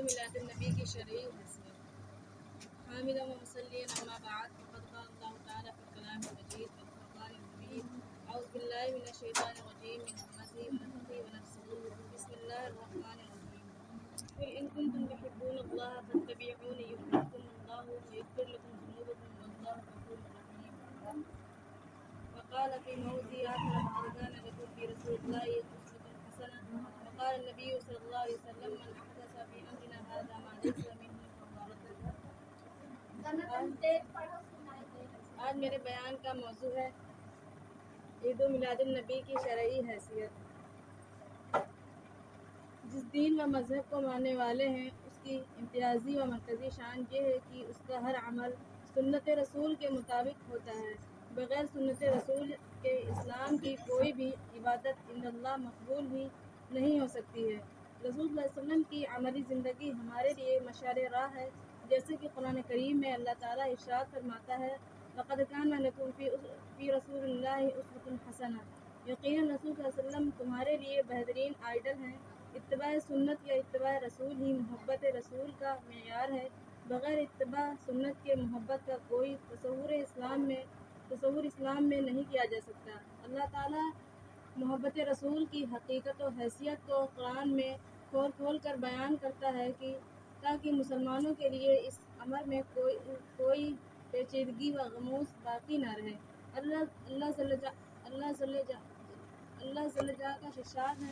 میلاد النبی کی شرعی حیثیت حامدا و مصلیا اما بعد فقد قال اللہ تعالی فی الکلام المجید والفرقان الحمید اعوذ باللہ من الشیطان الرجیم من همزه ونفخه ونفسه بسم اللہ الرحمن الرحیم قل ان کنتم تحبون اللہ فاتبعونی یحببکم اللہ ویغفر لکم ذنوبکم واللہ غفور رحیم وقال في موضع آخر لقد كان لكم في رسول الله أسوة حسنة وقال النبي صلى الله عليه وسلم من أحدث في أمرنا هذا ما ليس منه فهو رد. آج میرے بیان کا موضوع ہے عید و میلاد النبی کی شرعی حیثیت۔ جس دین و مذہب کو ماننے والے ہیں اس کی امتیازی و مرکزی شان یہ ہے کہ اس کا ہر عمل سنت رسول کے مطابق ہوتا ہے۔ بغیر سنت رسول کے اسلام کی کوئی بھی عبادت عند اللہ مقبول ہی نہیں ہو سکتی ہے۔ رسول صلی اللہ علیہ وسلم کی عملی زندگی ہمارے لیے مشعل راہ ہے، جیسے کہ قرآن کریم میں اللہ تعالیٰ ارشاد فرماتا ہے لقد کان لکم فی رسول اللہ اسوۃ حسنہ، یقیناً رسول صلی اللہ علیہ وسلم تمہارے لیے بہترین آئیڈل ہیں۔ اتباع سنت یا اتباع رسول ہی محبت رسول کا معیار ہے۔ بغیر اتباع سنت کے محبت کا کوئی تصور اسلام میں نہیں کیا جا سکتا۔ اللہ تعالیٰ محبت رسول کی حقیقت و حیثیت کو قرآن میں کھول کھول کر بیان کرتا ہے کہ تاکہ مسلمانوں کے لیے اس امر میں کوئی پیچیدگی و غموس باقی نہ رہے۔ اللہ صلی کا ارشاد ہے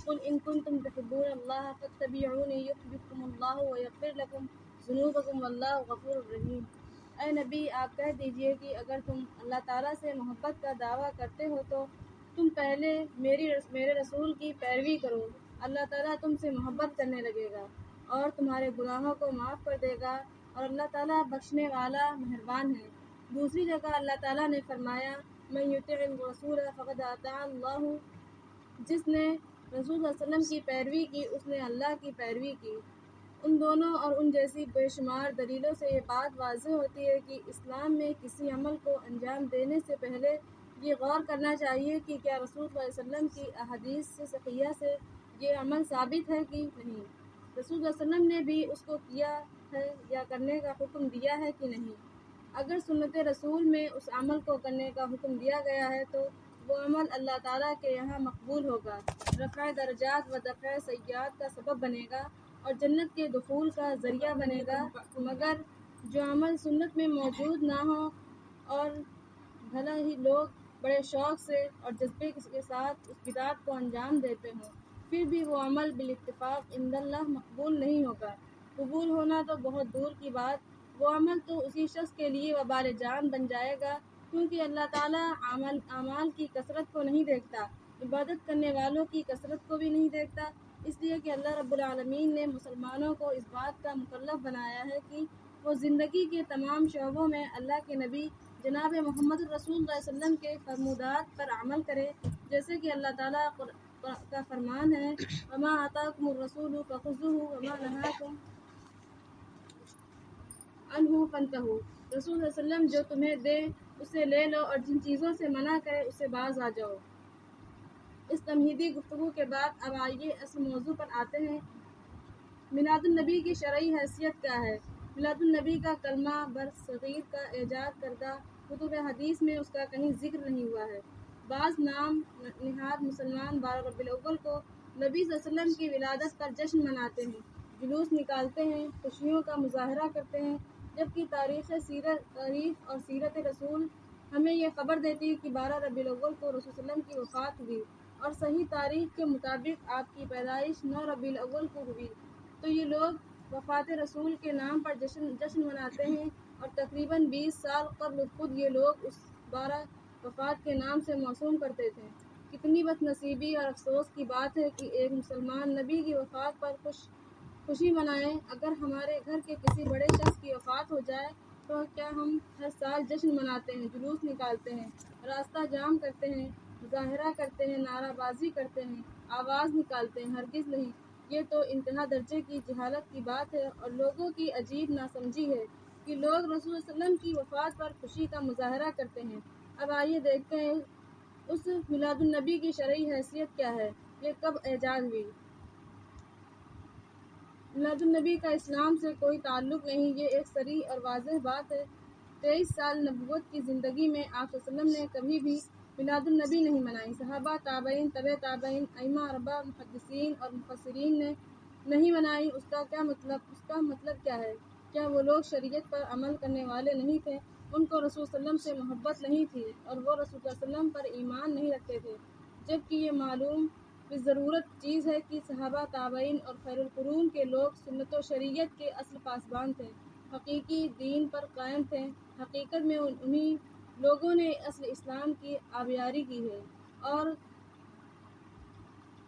قل ان کنتم تحبون اللہ فاتبعونی یحببکم اللہ ویغفر لکم ذنوبکم واللہ غفور رحیم۔ اے نبی آپ کہہ دیجئے کہ اگر تم اللہ تعالیٰ سے محبت کا دعویٰ کرتے ہو تو تم پہلے میرے رسول کی پیروی کرو، اللہ تعالیٰ تم سے محبت کرنے لگے گا اور تمہارے گناہوں کو معاف کر دے گا اور اللہ تعالیٰ بخشنے والا مہربان ہے۔ دوسری جگہ اللہ تعالیٰ نے فرمایا من یطع الرسول فقد اطاع اللہ، جس نے رسول صلی اللہ علیہ وسلم کی پیروی کی اس نے اللہ کی پیروی کی۔ ان دونوں اور ان جیسی بے شمار دلیلوں سے یہ بات واضح ہوتی ہے کہ اسلام میں کسی عمل کو انجام دینے سے پہلے یہ غور کرنا چاہیے کہ کیا رسول صلی اللہ علیہ وسلم کی احادیث صحیحہ سے یہ عمل ثابت ہے کہ نہیں، رسول صلی اللہ علیہ وسلم نے بھی اس کو کیا ہے یا کرنے کا حکم دیا ہے کہ نہیں۔ اگر سنت رسول میں اس عمل کو کرنے کا حکم دیا گیا ہے تو وہ عمل اللہ تعالیٰ کے یہاں مقبول ہوگا، رفع درجات و دفع سیئات کا سبب بنے گا اور جنت کے دخول کا ذریعہ بنے گا۔ مگر جو عمل سنت میں موجود نہ ہو اور بھلا ہی لوگ بڑے شوق سے اور جذبے کے ساتھ اس بدعت کو انجام دیتے ہوں، پھر بھی وہ عمل بالاتفاق عند اللہ مقبول نہیں ہوگا۔ قبول ہونا تو بہت دور کی بات، وہ عمل تو اسی شخص کے لیے وبال جان بن جائے گا، کیونکہ اللہ تعالیٰ اعمال کی کثرت کو نہیں دیکھتا، عبادت کرنے والوں کی کثرت کو بھی نہیں دیکھتا۔ اس لیے کہ اللہ رب العالمین نے مسلمانوں کو اس بات کا مکلف بنایا ہے کہ وہ زندگی کے تمام شعبوں میں اللہ کے نبی جناب محمد رسول اللہ علیہ وسلم کے فرمودات پر عمل کرے، جیسے کہ اللہ تعالیٰ کا فرمان ہے وما آتاکم الرسول فخذوہ وما نہاکم عنہ فانتہوا، رسول صلی اللہ علیہ وسلم جو تمہیں دے اسے لے لو اور جن چیزوں سے منع کرے اس سے باز آ جاؤ۔ اس تمہیدی گفتگو کے بعد اب آئیے اصل موضوع پر آتے ہیں۔ میلاد النبی کی شرعی حیثیت کیا ہے؟ میلاد النبی کا کلمہ برصغیر کا ایجاد کردہ کتب حدیث میں اس کا کہیں ذکر نہیں ہوا ہے۔ بعض نام نہاد مسلمان 12 ربیع الاول کو نبی صلی اللہ علیہ وسلم کی ولادت پر جشن مناتے ہیں، جلوس نکالتے ہیں، خوشیوں کا مظاہرہ کرتے ہیں، جبکہ تاریخ اور سیرت رسول ہمیں یہ خبر دیتی ہے کہ 12 ربیع الاول کو رسول صلی اللہ علیہ وسلم کی وفات ہوئی اور صحیح تاریخ کے مطابق آپ کی پیدائش 9 ربیع الاول کو ہوئی۔ تو یہ لوگ وفات رسول کے نام پر جشن مناتے ہیں اور تقریباً 20 سال قبل خود یہ لوگ اس 12 وفات کے نام سے موسوم کرتے تھے۔ کتنی بد نصیبی اور افسوس کی بات ہے کہ ایک مسلمان نبی کی وفات پر خوشی منائیں۔ اگر ہمارے گھر کے کسی بڑے شخص کی وفات ہو جائے تو کیا ہم ہر سال جشن مناتے ہیں، جلوس نکالتے ہیں، راستہ جام کرتے ہیں، مظاہرہ کرتے ہیں، نعرہ بازی کرتے ہیں، آواز نکالتے ہیں؟ ہرگز نہیں۔ یہ تو انتہا درجے کی جہالت کی بات ہے اور لوگوں کی عجیب ناسمجھی ہے کہ لوگ رسول صلی اللہ علیہ وسلم کی وفات پر خوشی کا مظاہرہ کرتے ہیں۔ اب آئیے دیکھتے ہیں اس میلاد النبی کی شرعی حیثیت کیا ہے، یہ کب ایجاد ہوئی۔ میلاد النبی کا اسلام سے کوئی تعلق نہیں، یہ ایک صریح اور واضح بات ہے۔ 23 سال نبوت کی زندگی میں آپ صلی اللہ علیہ وسلم نے کبھی بھی میلاد النبی نہیں منائی۔ صحابہ، تابعین، تبع تابعین، ائمہ اربعہ، محدثین اور مفسرین نے نہیں منائی۔ اس کا مطلب کیا ہے؟ کیا وہ لوگ شریعت پر عمل کرنے والے نہیں تھے؟ ان کو رسول صلی اللہ علیہ وسلم سے محبت نہیں تھی اور وہ رسول صلی اللہ علیہ وسلم پر ایمان نہیں رکھتے تھے، جبکہ یہ معلوم بالضرورت چیز ہے کہ صحابہ، تابعین اور خیر القرون کے لوگ سنت و شریعت کے اصل پاسبان تھے، حقیقی دین پر قائم تھے۔ حقیقت میں انہی لوگوں نے اصل اسلام کی آبیاری کی ہے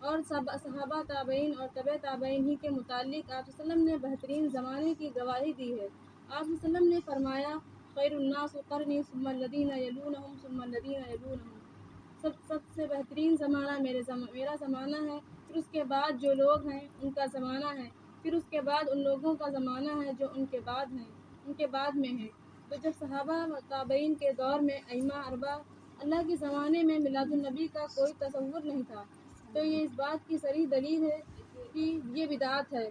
اور صحابہ، تابعین اور تبع تابعین ہی کے متعلق آپ صلی اللہ علیہ وسلم نے بہترین زمانے کی گواہی دی ہے۔ آپ صلی اللہ علیہ وسلم نے فرمایا، خیر الناس قرنی ثم الذین یلونہم ثم الذین یلونہم، سب سے بہترین زمانہ میرا زمانہ ہے، پھر اس کے بعد جو لوگ ہیں ان کا زمانہ ہے، پھر اس کے بعد ان لوگوں کا زمانہ ہے جو ان کے بعد میں ہیں۔ تو جب صحابہ و تابعین کے دور میں ائمہ اربعہ اللہ کے زمانے میں میلاد النبی کا کوئی تصور نہیں تھا، تو یہ اس بات کی صریح دلیل ہے کہ یہ بدعت ہے۔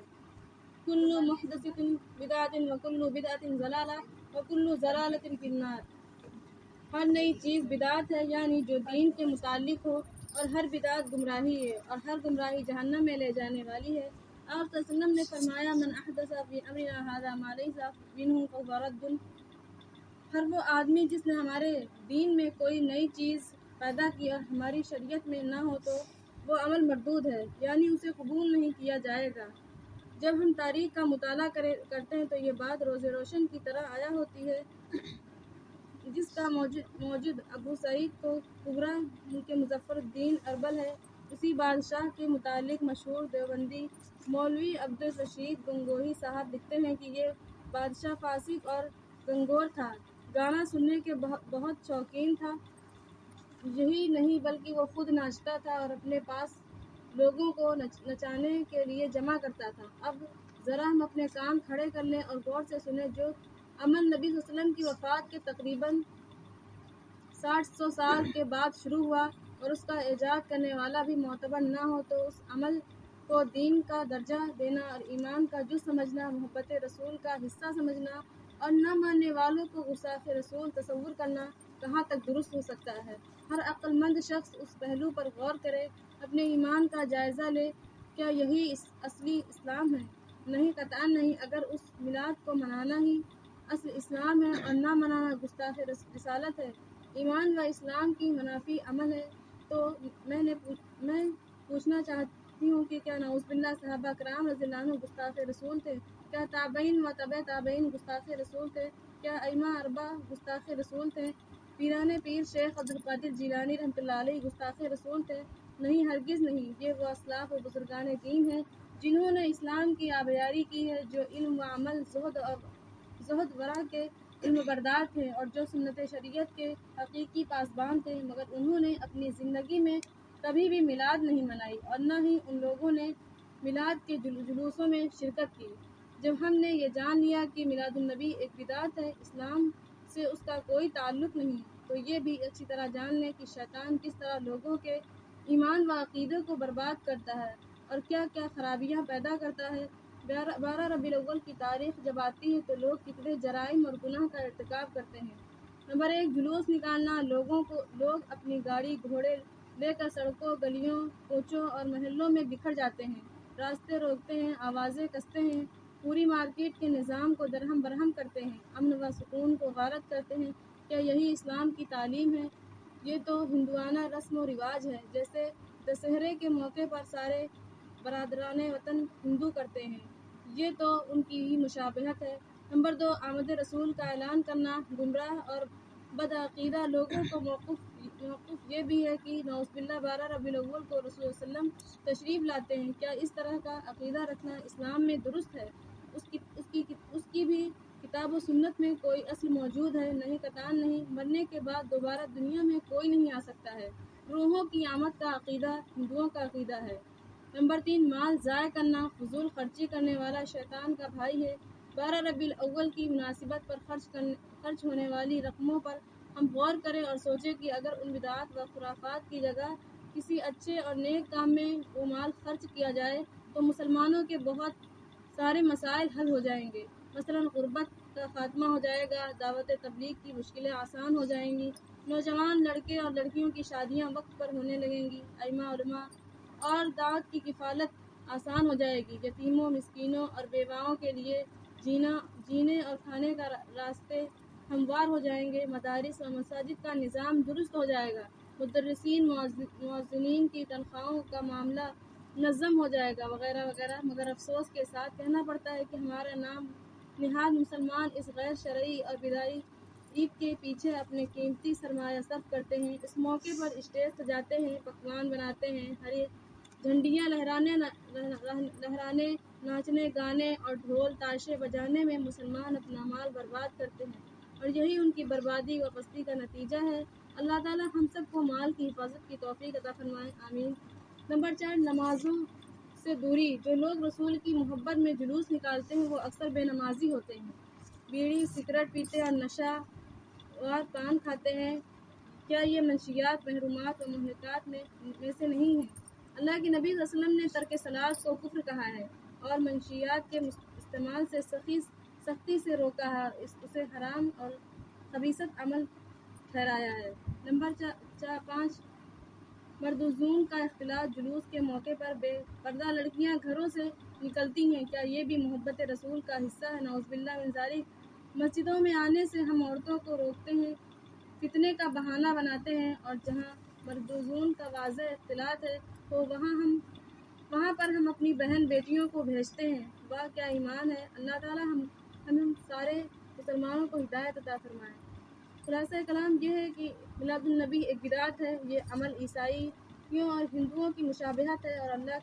کل محدثۃ بدعۃ وکل بدعۃ ضلالہ وکل ضلالۃ فی النار۔ ہر نئی چیز بدعت ہے، یعنی جو دین کے متعلق ہو، اور ہر بدعت گمراہی ہے، اور ہر گمراہی جہنم میں لے جانے والی ہے۔ آپ صلی اللہ علیہ وسلم نے فرمایا، من احدث فی امرنا ھذا ما لیس منہ فہو رد۔ ہر وہ آدمی جس نے ہمارے دین میں کوئی نئی چیز پیدا کی اور ہماری شریعت میں نہ ہو تو وہ عمل مردود ہے، یعنی اسے قبول نہیں کیا جائے گا۔ جب ہم تاریخ کا مطالعہ کرتے ہیں تو یہ بات روز روشن کی طرح عیاں ہوتی ہے، جس کا موجد ابو سعید کبریٰ کے مظفر الدین اربل ہے۔ اسی بادشاہ کے متعلق مشہور دیوبندی مولوی عبدالرشید گنگوہی صاحب لکھتے ہیں کہ یہ بادشاہ فاسق اور گنگور تھا، گانا سننے کے بہت شوقین تھا۔ یہی نہیں بلکہ وہ خود ناچتا تھا اور اپنے پاس لوگوں کو نچانے کے لیے جمع کرتا تھا۔ اب ذرا ہم اپنے کان کھڑے کر لیں اور غور سے سنیں، جو عمل نبی صلی اللہ علیہ وسلم کی وفات کے تقریباً 600 سال کے بعد شروع ہوا اور اس کا ایجاد کرنے والا بھی معتبر نہ ہو، تو اس عمل کو دین کا درجہ دینا اور ایمان کا جز سمجھنا، محبت رسول کا حصہ سمجھنا اور نہ ماننے والوں کو گستاخ رسول تصور کرنا کہاں تک درست ہو سکتا ہے؟ ہر عقل مند شخص اس پہلو پر غور کرے، اپنے ایمان کا جائزہ لے، کیا یہی اصلی اسلام ہے؟ نہیں، قطعاً نہیں۔ اگر اس میلاد کو منانا ہی اصل اسلام ہے اور نہ منانا گستاخ رسالت ہے، ایمان و اسلام کی منافی عمل ہے، تو میں پوچھنا چاہتی ہوں کہ کیا نعوذ باللہ صحابہ کرام رضی اللہ عنہ گستاخ رسول تھے؟ کیا تابعین و تبع تابعین گستاخ رسول تھے؟ کیا ائمہ اربعہ گستاخ رسول تھے؟ پیران پیر شیخ عبدالقادر جیلانی رحمۃ اللہ علیہ گستاخ رسول تھے؟ نہیں، ہرگز نہیں۔ یہ وہ اسلاف و بزرگان دین ہیں جنہوں نے اسلام کی آبیاری کی ہے، جو علم و عمل، زہد ورع کے علم بردار تھے اور جو سنت شریعت کے حقیقی پاسبان تھے، مگر انہوں نے اپنی زندگی میں کبھی بھی میلاد نہیں منائی اور نہ ہی ان لوگوں نے میلاد کے جلوسوں میں شرکت کی۔ جب ہم نے یہ جان لیا کہ میلاد النبی ایک بدعت ہے، اسلام سے اس کا کوئی تعلق نہیں، تو یہ بھی اچھی طرح جان لیں کہ شیطان کس طرح لوگوں کے ایمان و عقیدے کو برباد کرتا ہے اور کیا کیا خرابیاں پیدا کرتا ہے۔ 12 ربیع الاول کی تاریخ جب آتی ہے تو لوگ کتنے جرائم اور گناہ کا ارتکاب کرتے ہیں۔ نمبر 1، جلوس نکالنا۔ لوگ اپنی گاڑی گھوڑے لے کر سڑکوں، گلیوں، کوچوں اور محلوں میں بکھر جاتے ہیں، راستے روکتے ہیں، آوازیں کستے ہیں، پوری مارکیٹ کے نظام کو درہم برہم کرتے ہیں، امن و سکون کو غارت کرتے ہیں۔ کیا یہی اسلام کی تعلیم ہے؟ یہ تو ہندوانہ رسم و رواج ہے، جیسے دسہرے کے موقع پر سارے برادران وطن ہندو کرتے ہیں، یہ تو ان کی ہی مشابہت ہے۔ نمبر 2، آمد رسول کا اعلان کرنا۔ گمراہ اور بدعقیدہ لوگوں کو موقف یہ بھی ہے کہ نعوذ باللہ 12 ربیع الاول کو رسول صلی اللہ علیہ وسلم تشریف لاتے ہیں۔ کیا اس طرح کا عقیدہ رکھنا اسلام میں درست ہے؟ اس کی بھی کتاب و سنت میں کوئی اصل موجود ہے؟ نہیں، قطعاً نہیں۔ مرنے کے بعد دوبارہ دنیا میں کوئی نہیں آ سکتا ہے۔ روحوں کی آمد کا عقیدہ ہندوؤں کا عقیدہ ہے۔ نمبر 3، مال ضائع کرنا۔ فضول خرچی کرنے والا شیطان کا بھائی ہے۔ 12 ربیع الاول کی مناسبت پر خرچ ہونے والی رقموں پر ہم غور کریں اور سوچیں کہ اگر ان بدعات و خرافات کی جگہ کسی اچھے اور نیک کام میں وہ مال خرچ کیا جائے تو مسلمانوں کے بہت سارے مسائل حل ہو جائیں گے۔ مثلاً غربت کا خاتمہ ہو جائے گا، دعوت تبلیغ کی مشکلیں آسان ہو جائیں گی، نوجوان لڑکے اور لڑکیوں کی شادیاں وقت پر ہونے لگیں گی، ائمہ علماء اور دعوت کی کفالت آسان ہو جائے گی، یتیموں، مسکینوں اور بیواؤں کے لیے جینے اور کھانے کا راستے ہموار ہو جائیں گے، مدارس اور مساجد کا نظام درست ہو جائے گا، مدرسین، مؤذنین کی تنخواہوں کا معاملہ منظم ہو جائے گا، وغیرہ وغیرہ۔ مگر افسوس کے ساتھ کہنا پڑتا ہے کہ ہمارا نام نہاد مسلمان اس غیر شرعی اور بدعی عید کے پیچھے اپنے قیمتی سرمایہ صرف کرتے ہیں۔ اس موقع پر اسٹیج سجاتے ہیں، پکوان بناتے ہیں، ہری جھنڈیاں لہرانے، ناچنے گانے اور ڈھول تاشے بجانے میں مسلمان اپنا مال برباد کرتے ہیں، اور یہی ان کی بربادی و پستی کا نتیجہ ہے۔ اللہ تعالی ہم سب کو مال کی حفاظت کی توفیق عطا فرمائے، آمین۔ نمبر 4، نمازوں سے دوری۔ جو لوگ رسول کی محبت میں جلوس نکالتے ہیں وہ اکثر بے نمازی ہوتے ہیں، بیڑی سگریٹ پیتے اور نشہ اور پان کھاتے ہیں۔ کیا یہ منشیات، محرومات و مہلکات میں سے نہیں ہیں؟ اللہ کے نبی صلی اللہ علیہ وسلم نے ترک صلاۃ کو کفر کہا ہے اور منشیات کے استعمال سے سختی سے روکا ہے، اسے حرام اور خبیثت عمل ٹھہرایا ہے۔ نمبر 5، مردزون کا اختلاط۔ جلوس کے موقع پر بے پردہ لڑکیاں گھروں سے نکلتی ہیں، کیا یہ بھی محبت رسول کا حصہ ہے؟ نعوذ باللہ من ذالک۔ مسجدوں میں آنے سے ہم عورتوں کو روکتے ہیں، فتنے کا بہانہ بناتے ہیں، اور جہاں مردزون کا واضح اختلاط ہے تو وہاں پر ہم اپنی بہن بیٹیوں کو بھیجتے ہیں۔ واہ کیا ایمان ہے! اللہ تعالی ہم سارے مسلمانوں کو ہدایت عطا فرمائے۔ خلاصہ کلام یہ ہے کہ میلاد النبی ایک بدعت ہے، یہ عمل عیسائیوں اور ہندوؤں کی مشابہت ہے، اور اللہ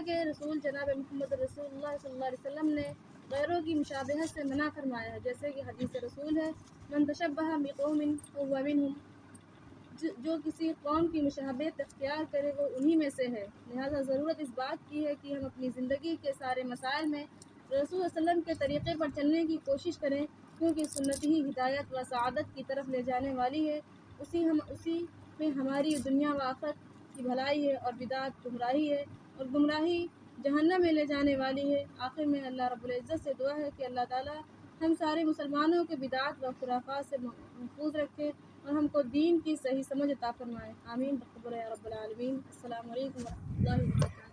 کے رسول جناب محمد رسول اللہ صلی اللہ علیہ وسلم نے غیروں کی مشابہت سے منع فرمایا ہے، جیسے کہ حدیث رسول ہے، من تشبہ بقوم فہو منہم، جو کسی قوم کی مشابہت اختیار کرے وہ انہی میں سے ہے۔ لہذا ضرورت اس بات کی ہے کہ ہم اپنی زندگی کے سارے مسائل میں رسول صلی اللہ علیہ وسلم کے طریقے پر چلنے کی کوشش کریں، کیونکہ سنت ہی ہدایت و سعادت کی طرف لے جانے والی ہے، اسی میں ہماری دنیا و آخرت کی بھلائی ہے، اور بدعت گمراہی ہے، اور گمراہی جہنم میں لے جانے والی ہے۔ آخر میں اللہ رب العزت سے دعا ہے کہ اللہ تعالی ہم سارے مسلمانوں کے بدعات و خرافات سے محفوظ رکھے اور ہم کو دین کی صحیح سمجھ عطا فرمائے، آمین، تقبل یا رب العالمین۔ السلام علیکم و رحمۃ اللہ وبرکاتہ۔